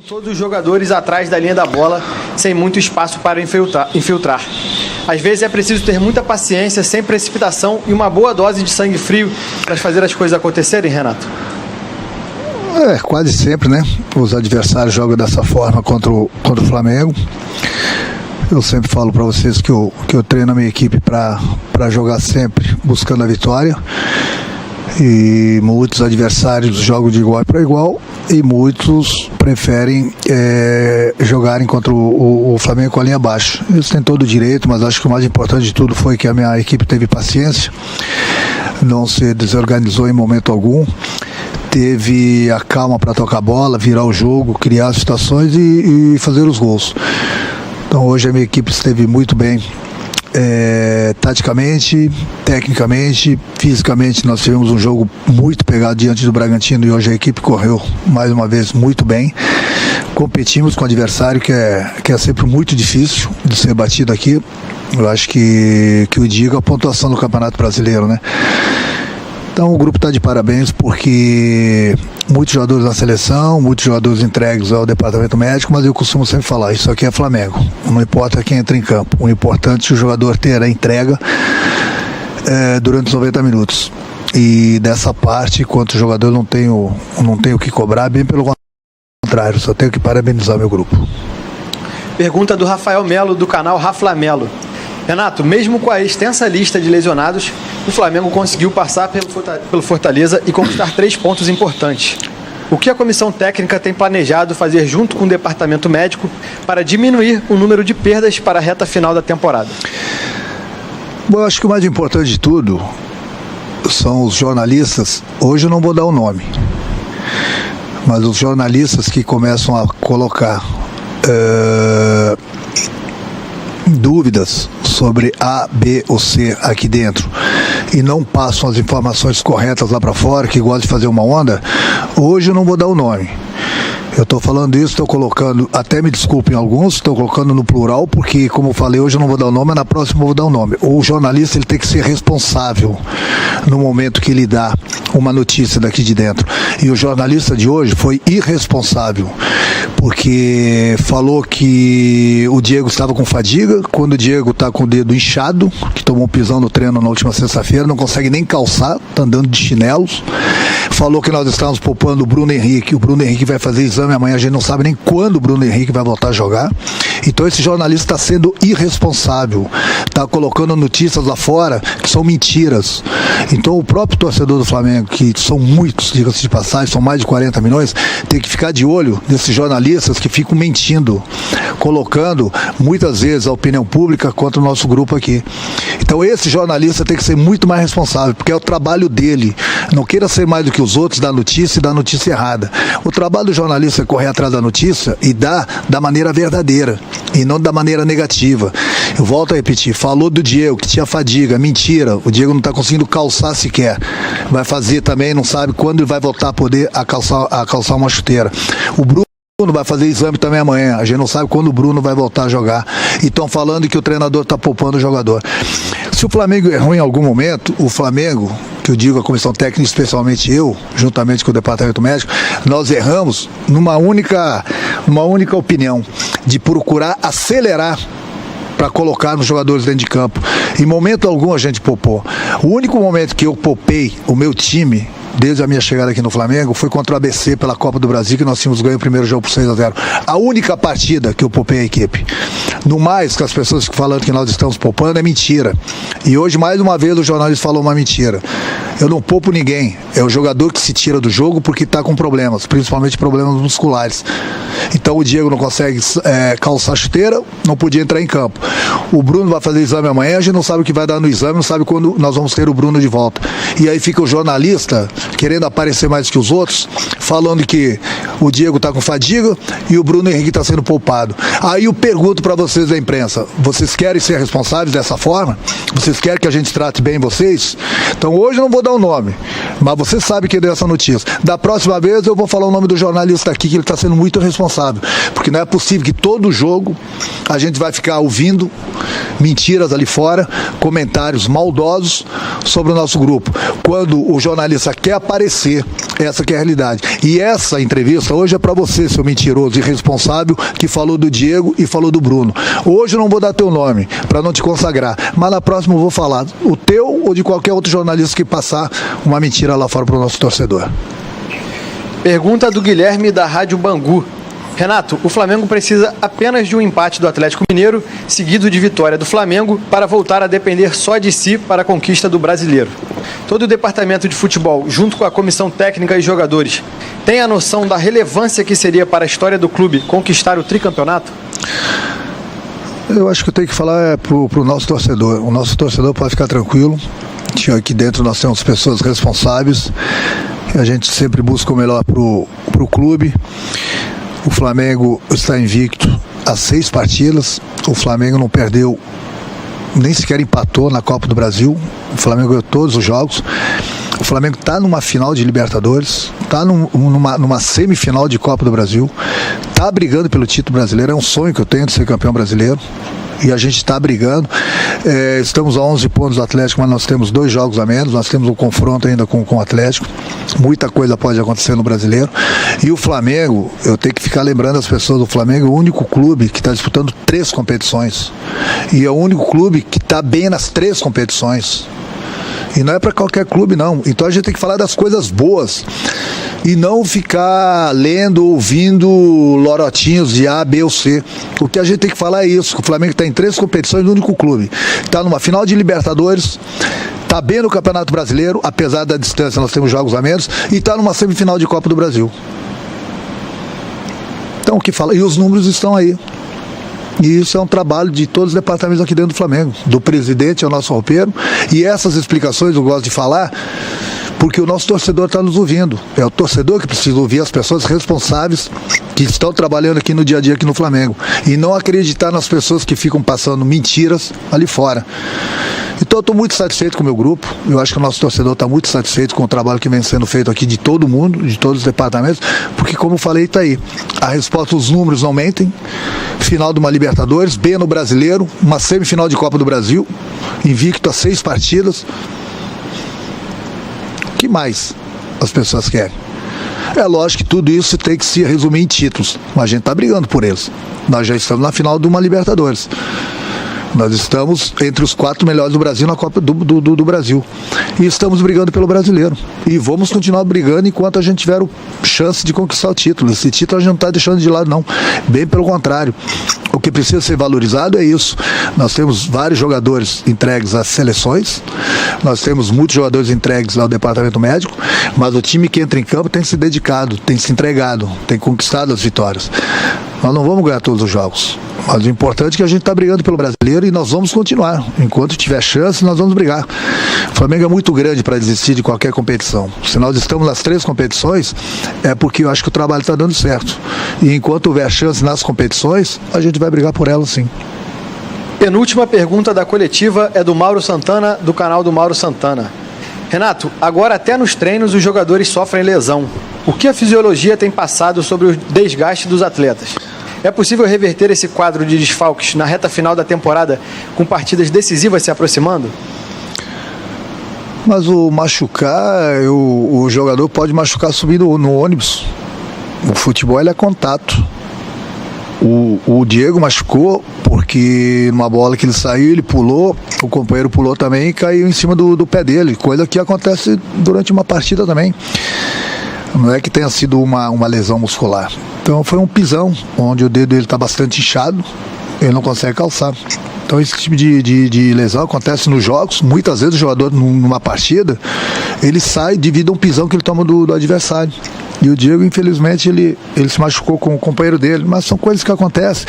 todos os jogadores atrás da linha da bola, sem muito espaço para infiltrar. Às vezes é preciso ter muita paciência, sem precipitação e uma boa dose de sangue frio para fazer as coisas acontecerem, Renato? Quase sempre, né? Os adversários jogam dessa forma contra o Flamengo. Eu sempre falo para vocês que eu treino a minha equipe para jogar sempre buscando a vitória. E muitos adversários jogam de igual para igual e muitos preferem jogarem contra o Flamengo com a linha baixa. Eles têm todo o direito, mas acho que o mais importante de tudo foi que a minha equipe teve paciência, não se desorganizou em momento algum, teve a calma para tocar a bola, virar o jogo, criar situações e fazer os gols. Então hoje a minha equipe esteve muito bem. Taticamente, tecnicamente, fisicamente, nós tivemos um jogo muito pegado diante do Bragantino e hoje a equipe correu mais uma vez muito bem. Competimos com um adversário que é sempre muito difícil de ser batido aqui. Eu acho que eu digo a pontuação do Campeonato Brasileiro, né? Então o grupo está de parabéns porque muitos jogadores na seleção, muitos jogadores entregues ao departamento médico, mas eu costumo sempre falar, isso aqui é Flamengo, não importa quem entra em campo, o importante é o jogador ter a entrega durante os 90 minutos. E dessa parte, quanto jogador, não tenho o que cobrar, bem pelo contrário, só tenho que parabenizar meu grupo. Pergunta do Rafael Melo, do canal Raflamelo. Renato, mesmo com a extensa lista de lesionados, o Flamengo conseguiu passar pelo Fortaleza e conquistar 3 pontos importantes. O que a comissão técnica tem planejado fazer junto com o departamento médico para diminuir o número de perdas para a reta final da temporada? Bom, eu acho que o mais importante de tudo são os jornalistas. Hoje eu não vou dar o nome, mas os jornalistas que começam a colocar dúvidas sobre A, B ou C aqui dentro e não passam as informações corretas lá para fora, que gostam de fazer uma onda, hoje eu não vou dar o nome. Eu estou falando isso, estou colocando, até me desculpem alguns, estou colocando no plural, porque como eu falei, hoje eu não vou dar o nome, mas na próxima eu vou dar o nome. O jornalista ele tem que ser responsável no momento que ele dá uma notícia daqui de dentro. E o jornalista de hoje foi irresponsável, porque falou que o Diego estava com fadiga, quando o Diego está com o dedo inchado, que tomou um pisão no treino na última sexta-feira, não consegue nem calçar, está andando de chinelos. Falou que nós estávamos poupando o Bruno Henrique vai fazer exame amanhã, a gente não sabe nem quando o Bruno Henrique vai voltar a jogar. Então esse jornalista está sendo irresponsável, está colocando notícias lá fora que são mentiras. Então o próprio torcedor do Flamengo, que são muitos, diga-se de passagem, são mais de 40 milhões, tem que ficar de olho nesses jornalistas que ficam mentindo, colocando muitas vezes a opinião pública contra o nosso grupo aqui. Então esse jornalista tem que ser muito mais responsável, porque é o trabalho dele. Não queira ser mais do que os outros, dar notícia e dar notícia errada. O trabalho do jornalista é correr atrás da notícia e dar da maneira verdadeira e não da maneira negativa. Eu volto a repetir, falou do Diego que tinha fadiga, mentira, o Diego não está conseguindo calçar sequer. Vai fazer também, não sabe quando ele vai voltar a poder a calçar uma chuteira. O Bruno vai fazer exame também amanhã, a gente não sabe quando o Bruno vai voltar a jogar. E estão falando que o treinador está poupando o jogador. Se o Flamengo errou em algum momento, o Flamengo, que eu digo a comissão técnica, especialmente eu, juntamente com o departamento médico, nós erramos numa única opinião, de procurar acelerar para colocar nos jogadores dentro de campo. Em momento algum a gente poupou. O único momento que eu poupei o meu time, desde a minha chegada aqui no Flamengo, foi contra o ABC pela Copa do Brasil, que nós tínhamos ganho o primeiro jogo por 6-0. A única partida que eu poupei a equipe. No mais, que as pessoas ficam falando que nós estamos poupando, é mentira. E hoje, mais uma vez, o jornalista falou uma mentira. Eu não poupo ninguém. É o jogador que se tira do jogo porque está com problemas, principalmente problemas musculares. Então o Diego não consegue calçar a chuteira, não podia entrar em campo. O Bruno vai fazer exame amanhã, a gente não sabe o que vai dar no exame, não sabe quando nós vamos ter o Bruno de volta. E aí fica o jornalista querendo aparecer mais que os outros, falando que o Diego está com fadiga e o Bruno Henrique está sendo poupado. Aí eu pergunto para vocês da imprensa, vocês querem ser responsáveis dessa forma? Vocês querem que a gente trate bem vocês? Então hoje eu não vou dar o nome, mas você sabe quem deu essa notícia. Da próxima vez eu vou falar o nome do jornalista aqui, que ele está sendo muito irresponsável. responsável, porque não é possível que todo jogo a gente vai ficar ouvindo mentiras ali fora, comentários maldosos sobre o nosso grupo. Quando o jornalista quer aparecer, essa que é a realidade. E essa entrevista hoje é para você, seu mentiroso irresponsável, que falou do Diego e falou do Bruno. Hoje eu não vou dar teu nome, para não te consagrar, mas na próxima eu vou falar o teu ou de qualquer outro jornalista que passar uma mentira lá fora para o nosso torcedor. Pergunta do Guilherme da Rádio Bangu. Renato, o Flamengo precisa apenas de um empate do Atlético Mineiro, seguido de vitória do Flamengo, para voltar a depender só de si para a conquista do Brasileiro. Todo o departamento de futebol, junto com a comissão técnica e jogadores, tem a noção da relevância que seria para a história do clube conquistar o tricampeonato? Eu acho que eu tenho que falar para o nosso torcedor. O nosso torcedor pode ficar tranquilo. Aqui dentro nós temos pessoas responsáveis. A gente sempre busca o melhor para o clube. O Flamengo está invicto há 6 partidas. O Flamengo não perdeu, nem sequer empatou na Copa do Brasil. O Flamengo ganhou todos os jogos. O Flamengo está numa final de Libertadores, está numa semifinal de Copa do Brasil, está brigando pelo título brasileiro. É um sonho que eu tenho de ser campeão brasileiro. E a gente está brigando. Estamos a 11 pontos do Atlético, mas nós temos 2 jogos a menos. Nós temos um confronto ainda com o Atlético. Muita coisa pode acontecer no Brasileiro. E o Flamengo, eu tenho que ficar lembrando as pessoas, o Flamengo é o único clube que está disputando 3 competições. E é o único clube que está bem nas 3 competições. E não é para qualquer clube, não. Então a gente tem que falar das coisas boas e não ficar lendo, ouvindo lorotinhos de A, B ou C. O que a gente tem que falar é isso, que o Flamengo está em 3 competições no único clube. Está numa final de Libertadores, está bem no Campeonato Brasileiro, apesar da distância, nós temos jogos a menos, e está numa semifinal de Copa do Brasil. Então o que fala? E os números estão aí. E isso é um trabalho de todos os departamentos aqui dentro do Flamengo, do presidente ao nosso roupeiro. E essas explicações eu gosto de falar porque o nosso torcedor está nos ouvindo. É o torcedor que precisa ouvir as pessoas responsáveis que estão trabalhando aqui no dia a dia aqui no Flamengo. E não acreditar nas pessoas que ficam passando mentiras ali fora. Então eu estou muito satisfeito com o meu grupo. Eu acho que o nosso torcedor está muito satisfeito com o trabalho que vem sendo feito aqui de todo mundo, de todos os departamentos, porque como eu falei, está aí. A resposta, os números não mentem. Final de uma Libertadores, B no Brasileiro, uma semifinal de Copa do Brasil, invicto a 6 partidas. O que mais as pessoas querem? É lógico que tudo isso tem que se resumir em títulos, mas a gente está brigando por eles. Nós já estamos na final de uma Libertadores. Nós estamos entre os 4 melhores do Brasil na Copa do Brasil. E estamos brigando pelo Brasileiro. E vamos continuar brigando enquanto a gente tiver chance de conquistar o título. Esse título a gente não está deixando de lado, não. Bem pelo contrário. O que precisa ser valorizado é isso. Nós temos vários jogadores entregues às seleções. Nós temos muitos jogadores entregues ao departamento médico. Mas o time que entra em campo tem se dedicado, tem se entregado, tem conquistado as vitórias. Nós não vamos ganhar todos os jogos. Mas o importante é que a gente está brigando pelo Brasileiro e nós vamos continuar. Enquanto tiver chance, nós vamos brigar. O Flamengo é muito grande para desistir de qualquer competição. Se nós estamos nas 3 competições, é porque eu acho que o trabalho está dando certo. E enquanto houver chance nas competições, a gente vai brigar por elas, sim. Penúltima pergunta da coletiva é do Mauro Santana, do canal do Mauro Santana. Renato, agora até nos treinos os jogadores sofrem lesão. O que a fisiologia tem passado sobre o desgaste dos atletas? É possível reverter esse quadro de desfalques na reta final da temporada com partidas decisivas se aproximando? Mas o machucar, o jogador pode machucar subindo no ônibus. O futebol ele é contato. O Diego machucou porque numa bola que ele saiu, ele pulou, o companheiro pulou também e caiu em cima do pé dele, coisa que acontece durante uma partida também. Não é que tenha sido uma lesão muscular. Então foi um pisão, onde o dedo dele está bastante inchado, ele não consegue calçar. Então esse tipo de lesão acontece nos jogos. Muitas vezes o jogador numa partida, ele sai devido a um pisão que ele toma do adversário. E o Diego, infelizmente, ele se machucou com o companheiro dele, mas são coisas que acontecem.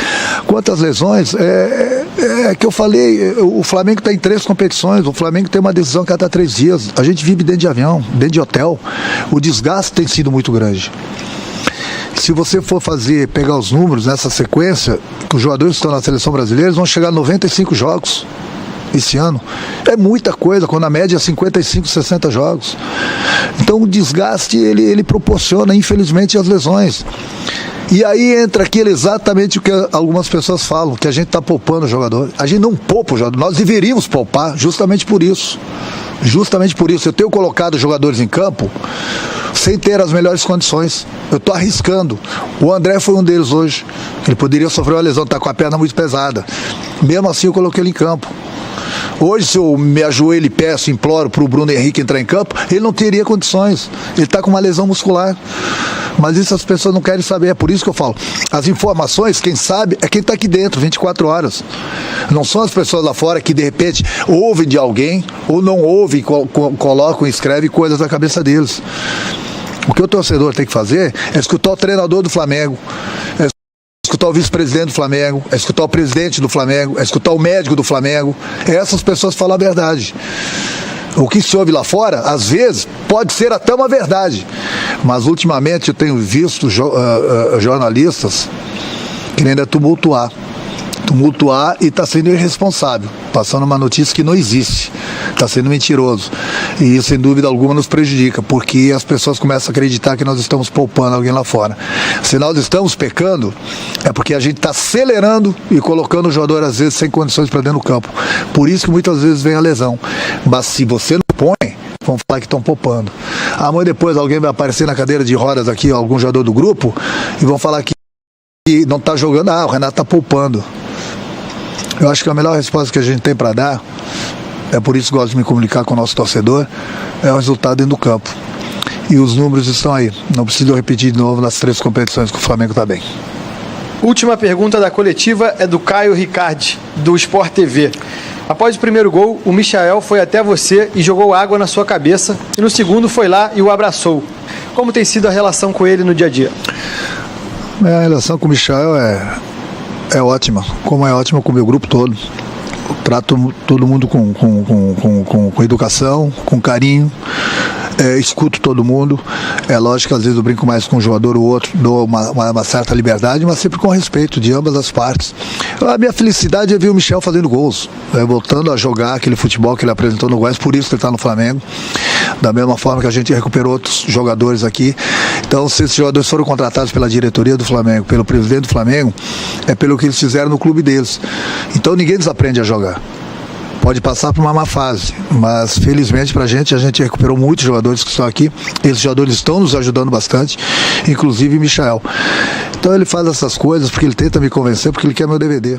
Quanto às lesões, é que eu falei, o Flamengo está em 3 competições, o Flamengo tem uma decisão que cada 3 dias. A gente vive dentro de avião, dentro de hotel. O desgaste tem sido muito grande. Se você for pegar os números nessa sequência, que os jogadores que estão na seleção brasileira vão chegar a 95 jogos esse ano. É muita coisa, quando a média é 55, 60 jogos. Então o desgaste, ele proporciona, infelizmente, as lesões. E aí entra aquilo exatamente o que algumas pessoas falam, que a gente está poupando o jogador. A gente não poupa o jogador, nós deveríamos poupar justamente por isso. Justamente por isso. Eu tenho colocado jogadores em campo sem ter as melhores condições. Eu estou arriscando. O André foi um deles hoje. Ele poderia sofrer uma lesão, está com a perna muito pesada. Mesmo assim eu coloquei ele em campo. Hoje, se eu me ajoelho e peço, imploro para o Bruno Henrique entrar em campo, ele não teria condições. Ele está com uma lesão muscular. Mas isso as pessoas não querem saber. É por isso que eu falo. As informações, quem sabe, é quem está aqui dentro, 24 horas. Não são as pessoas lá fora que, de repente, ouvem de alguém ou não ouvem, colocam e escrevem coisas na cabeça deles. O que o torcedor tem que fazer é escutar o treinador do Flamengo, é escutar o vice-presidente do Flamengo, é escutar o presidente do Flamengo, é escutar o médico do Flamengo. Essas pessoas falam a verdade. O que se ouve lá fora, às vezes, pode ser até uma verdade. Mas, ultimamente, eu tenho visto jornalistas querendo tumultuar e está sendo irresponsável, passando uma notícia que não existe, está sendo mentiroso. E isso, sem dúvida alguma, nos prejudica, porque as pessoas começam a acreditar que nós estamos poupando alguém lá fora. Se nós estamos pecando, é porque a gente está acelerando e colocando o jogador, às vezes, sem condições para dentro do campo. Por isso que muitas vezes vem a lesão. Mas se você não põe, vão falar que estão poupando. Amanhã depois alguém vai aparecer na cadeira de rodas aqui, algum jogador do grupo, e vão falar que não está jogando, o Renato está poupando. Eu acho que a melhor resposta que a gente tem para dar, é por isso que gosto de me comunicar com o nosso torcedor, é o resultado dentro do campo. E os números estão aí. Não preciso repetir de novo nas 3 competições que o Flamengo está bem. Última pergunta da coletiva é do Caio Ricardi, do Sport TV. Após o primeiro gol, o Michael foi até você e jogou água na sua cabeça, e no segundo foi lá e o abraçou. Como tem sido a relação com ele no dia a dia? A relação com o Michael é ótima, como é ótima com o meu grupo todo. Eu trato todo mundo com educação, com carinho, escuto todo mundo. É lógico que às vezes eu brinco mais com um jogador ou outro, dou uma certa liberdade, mas sempre com respeito de ambas as partes. A minha felicidade é ver o Michel fazendo gols, voltando a jogar aquele futebol que ele apresentou no Goiás, por isso que ele está no Flamengo. Da mesma forma que a gente recuperou outros jogadores aqui. Então, se esses jogadores foram contratados pela diretoria do Flamengo, pelo presidente do Flamengo, é pelo que eles fizeram no clube deles. Então ninguém desaprende a jogar. Pode passar por uma má fase, mas felizmente pra gente, a gente recuperou muitos jogadores que estão aqui. Esses jogadores estão nos ajudando bastante, inclusive o Michael. Então ele faz essas coisas porque ele tenta me convencer, porque ele quer meu DVD.